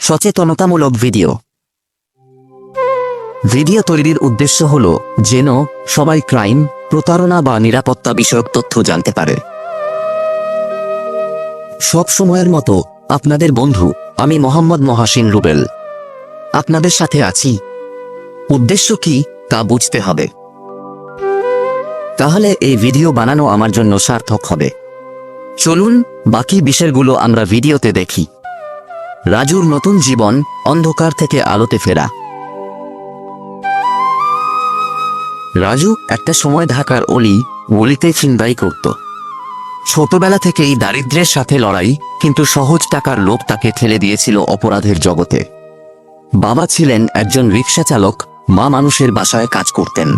সচেতনতামূলক ভিডিও তৈরির উদ্দেশ্য হল যেন সবাই ক্রাইম, প্রতারণা বা নিরাপত্তা বিষয়ক তথ্য জানতে পারে। সব সময়ের মতো আপনাদের বন্ধু আমি মোহাম্মদ মহাসিন রুবেল আপনাদের সাথে আছি। উদ্দেশ্য কি তা বুঝতে হবে, তাহলে এই ভিডিও বানানো আমার জন্য সার্থক হবে। চলুন বাকি বিষয়গুলো আমরা ভিডিওতে দেখি। রাজুর নতুন জীবন, অন্ধকার থেকে আলোতে ফেরা। রাজু একটা সময় ঢাকার গলিতে ছিনতাই করত। ছোটবেলা থেকেই দারিদ্র্যের সাথে লড়াই, কিন্তু সহজ টাকার লোভ তাকে ঠেলে দিয়েছিল অপরাধের জগতে। বাবা ছিলেন একজন রিকশা চালক, মা মানুষের বাসায় কাজ করতেন।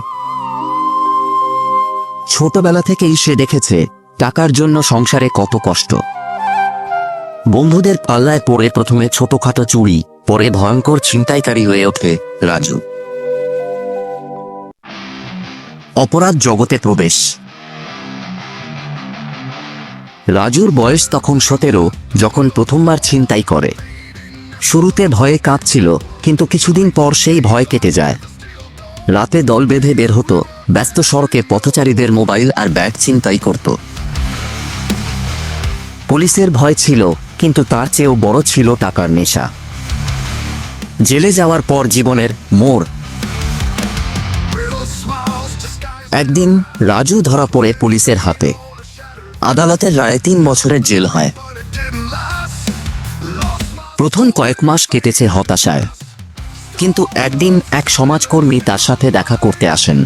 ছোটবেলা থেকেই সে দেখেছে টাকার জন্য সংসারে কত কষ্ট। বন্ধুদের পাল্লায় পড়ে প্রথমে ছোটখাটো চুরি, পরে ভয়ঙ্কর ছিনতাইকারী হয়ে ওঠে রাজু। অপরাধ জগতে প্রবেশ। রাজুর বয়স তখন 17, যখন প্রথমবার ছিনতাই করে। শুরুতে ভয়ে কাঁপছিল, কিন্তু কিছুদিন পর সেই ভয় কেটে যায়। রাতে দল বেঁধে বের হতো, ব্যস্ত সড়কে পথচারীদের মোবাইল আর ব্যাগ ছিনতাই করত। পুলিশের ভয় ছিল, কিন্তু তার চেয়েও বড় ছিল টাকার নেশা। জেলে যাওয়ার পর জীবনের মোড়। একদিন রাজু ধরা পড়ে পুলিশের হাতে। আদালতের রায়ে 3 বছরের জেল হয়। প্রথম কয়েক মাস কেটেছে হতাশায়, কিন্তু একদিন এক সমাজকর্মী তার সাথে দেখা করতে আসেন।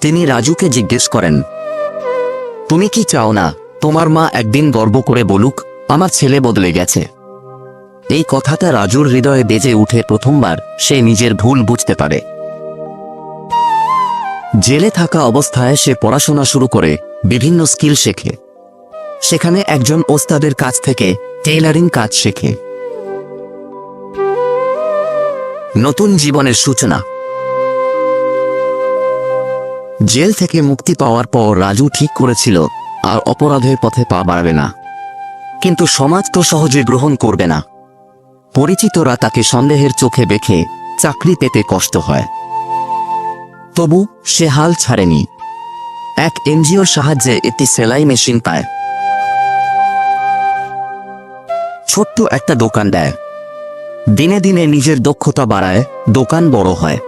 তিনি রাজুকে জিজ্ঞেস করেন, তুমি কি চাও না তোমার মা একদিন গর্ব করে বলুক আমার ছেলে বদলে গেছে? এই কথাটা রাজুর হৃদয়ে বেজে উঠে। প্রথমবার সে নিজের ভুল বুঝতে পারে। জেলে থাকা অবস্থায় সে পড়াশোনা শুরু করে, বিভিন্ন স্কিল শেখে। সেখানে একজন ওস্তাদের কাছ থেকে টেইলারিং কাজ শেখে। নতুন জীবনের সূচনা। জেল থেকে মুক্তি পাওয়ার পর রাজু ঠিক করেছিল আর অপরাধের পথে পা বাড়াবে না। কিন্তু সমাজ তো সহজে গ্রহণ করবে না। পরিচিতরা তাকে সন্দেহের চোখে দেখে, চাকরি পেতে কষ্ট হয়। তবু সে হাল ছাড়েনি। এক এনজিওর সাহায্যে একটি সেলাই মেশিন পায়। ছোট্ট একটা দোকান দেয়। দিনে দিনে নিজের দক্ষতা বাড়ায়, দোকান বড় হয়।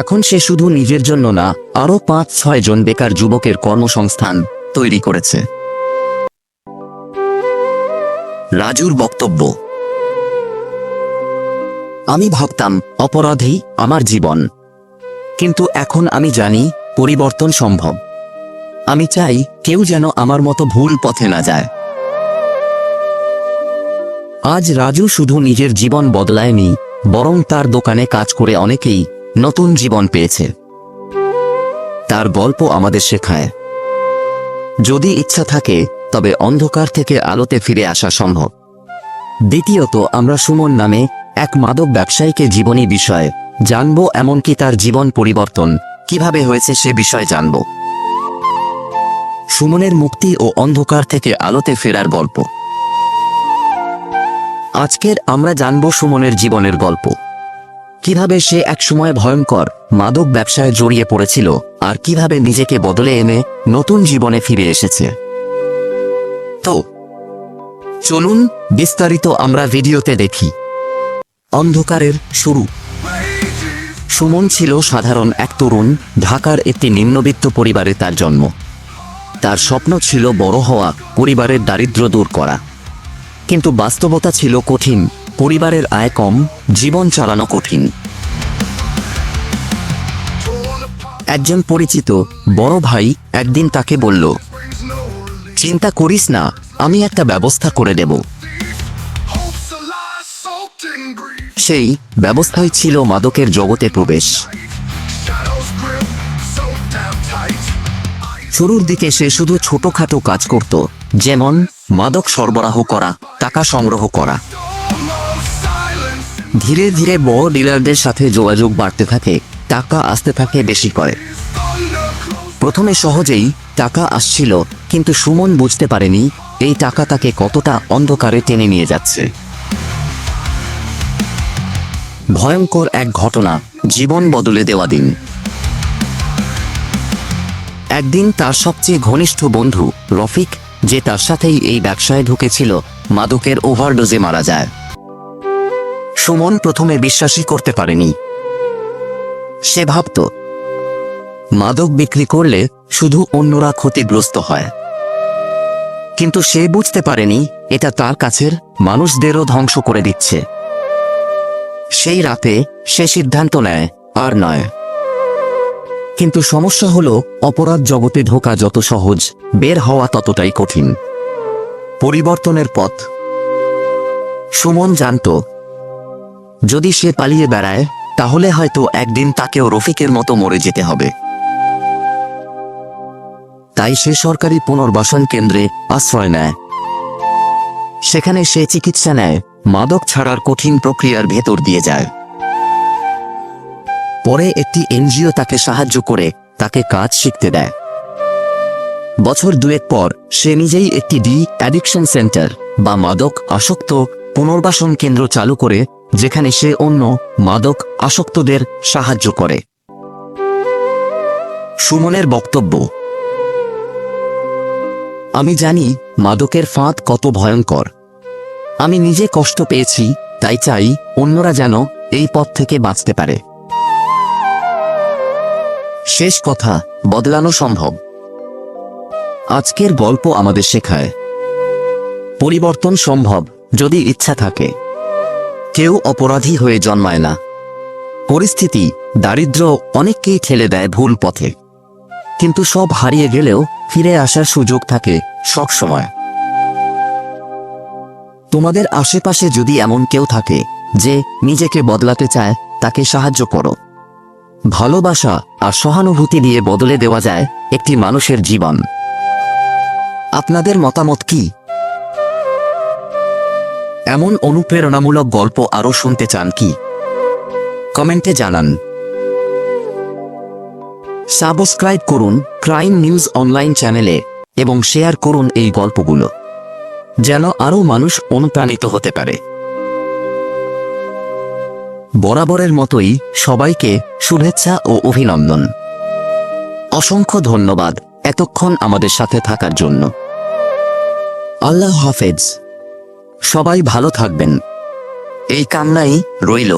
এখন সে শুধু নিজের জন্য না, আরো 5-6 জন বেকার যুবকের কর্মসংস্থান তৈরি করেছে। রাজুর বক্তব্য, আমি ভাবতাম অপরাধই আমার জীবন, কিন্তু এখন আমি জানি পরিবর্তন সম্ভব। আমি চাই কেউ যেন আমার মতো ভুল পথে না যায়। আজ রাজু শুধু নিজের জীবন বদলায়নি, বরং তার দোকানে কাজ করে অনেকেই নতুন জীবন পেয়েছে। তার গল্প আমাদের শেখায়, যদি ইচ্ছা থাকে তবে অন্ধকার থেকে আলোতে ফিরে আসা সম্ভব। দ্বিতীয়ত, আমরা সুমন নামে এক মাদক ব্যবসায়ীকে জীবনী বিষয়ে জানব, এমনকি তার জীবন পরিবর্তন কিভাবে হয়েছে সে বিষয়ে জানব। সুমনের মুক্তি ও অন্ধকার থেকে আলোতে ফেরার গল্প। আজকের আমরা জানব সুমনের জীবনের গল্প। কিভাবে সে একসময় ভয়ঙ্কর মাদক ব্যবসায় জড়িয়ে পড়েছিল আর কিভাবে নিজেকে বদলে এনে নতুন জীবনে ফিরে এসেছে। তো চলুন বিস্তারিত আমরা ভিডিওতে দেখি। অন্ধকারের শুরু। সুমন ছিল সাধারণ এক তরুণ। ঢাকার একটি নিম্নবিত্ত পরিবারে তার জন্ম। তার স্বপ্ন ছিল বড় হওয়া, পরিবারের দারিদ্র্য দূর করা। কিন্তু বাস্তবতা ছিল কঠিন। পরিবারের আয় কম, জীবন চালানো কঠিন। একজন পরিচিত বড় ভাই একদিন তাকে বলল, চিন্তা করিস না, আমি একটা ব্যবস্থা করে দেব। সেই ব্যবস্থাই ছিল মাদকের জগতে প্রবেশ। শুরুর দিকে সে শুধু ছোটখাটো কাজ করত, যেমন মাদক সরবরাহ করা, টাকা সংগ্রহ করা। ধীরে ধীরে বড় ডিলারদের সাথে যোগাযোগ বাড়তে থাকে, টাকা আসতে থাকে বেশি করে। প্রথমে সহজেই টাকা আসছিল, কিন্তু সুমন বুঝতে পারেনি এই টাকা তাকে কতটা অন্ধকারে টেনে নিয়ে যাচ্ছে। ভয়ঙ্কর এক ঘটনা, জীবন বদলে দেওয়া দিন। একদিন তার সবচেয়ে ঘনিষ্ঠ বন্ধু রফিক, যে তার সাথেই এই ব্যবসায় ঢুকেছিল, মাদকের ওভারডোজে মারা যায়। সুমন প্রথমে বিশ্বাসই করতে পারেনি। সে ভাবত মাদক বিক্রি করলে শুধু অন্যরা ক্ষতিগ্রস্ত হয়, কিন্তু সে বুঝতে পারেনি এটা তার কাছের মানুষদেরও ধ্বংস করে দিচ্ছে। সেই রাতে সে সিদ্ধান্ত নেয় আর নয়। কিন্তু সমস্যা হলো, অপরাধ জগতে ঢোকা যত সহজ, বের হওয়া ততটাই কঠিন। পরিবর্তনের পথ। সুমন জানত যদি সে পালিয়ে বেড়ায় তাহলে হয়তো একদিন তাকেও রফিকের মতো মরে যেতে হবে। তাই সে সরকারি পুনর্বাসন কেন্দ্রে আশ্রয় নেয়। সেখানে সে চিকিৎসা নেয়, মাদক ছাড়ার কঠিন প্রক্রিয়ার ভেতর দিয়ে যায়। পরে একটি এনজিও তাকে সাহায্য করে, তাকে কাজ শিখতে দেয়। বছর দুয়েক পর সে নিজেই একটি অ্যাডিকশন সেন্টার বা মাদক আসক্ত পুনর্বাসন কেন্দ্র চালু করে, যেখানে সে অন্য মাদক আসক্তদের সাহায্য করে। সুমনের বক্তব্য, আমি জানি মাদকের ফাঁদ কত ভয়ঙ্কর। আমি নিজে কষ্ট পেয়েছি, তাই চাই অন্যরা যেন এই পথ থেকে বাঁচতে পারে। শেষ কথা, বদলানো সম্ভব। আজকের গল্প আমাদের শেখায় পরিবর্তন সম্ভব যদি ইচ্ছা থাকে। কেউ অপরাধী হয়ে জন্মায় না। পরিস্থিতি, দারিদ্র্য অনেককেই ঠেলে দেয় ভুল পথে, কিন্তু সব হারিয়ে গেলেও ফিরে আসার সুযোগ থাকে সব সময়। তোমাদের আশেপাশে যদি এমন কেউ থাকে যে নিজেকে বদলাতে চায়, তাকে সাহায্য করো। ভালোবাসা আর সহানুভূতি দিয়ে বদলে দেওয়া যায় একটি মানুষের জীবন। আপনাদের মতামত কি? এমন অনুপ্রেরণামূলক গল্প আরও শুনতে চান কি? কমেন্টে জানান। সাবস্ক্রাইব করুন ক্রাইম নিউজ অনলাইন চ্যানেলে এবং শেয়ার করুন এই গল্পগুলো, যেন আরও মানুষ অনুপ্রাণিত হতে পারে। বরাবরের মতোই সবাইকে শুভেচ্ছা ও অভিনন্দন। অসংখ্য ধন্যবাদ এতক্ষণ আমাদের সাথে থাকার জন্য। আল্লাহ হাফেজ। সবাই ভালো থাকবেন, এই কামনাই রইল।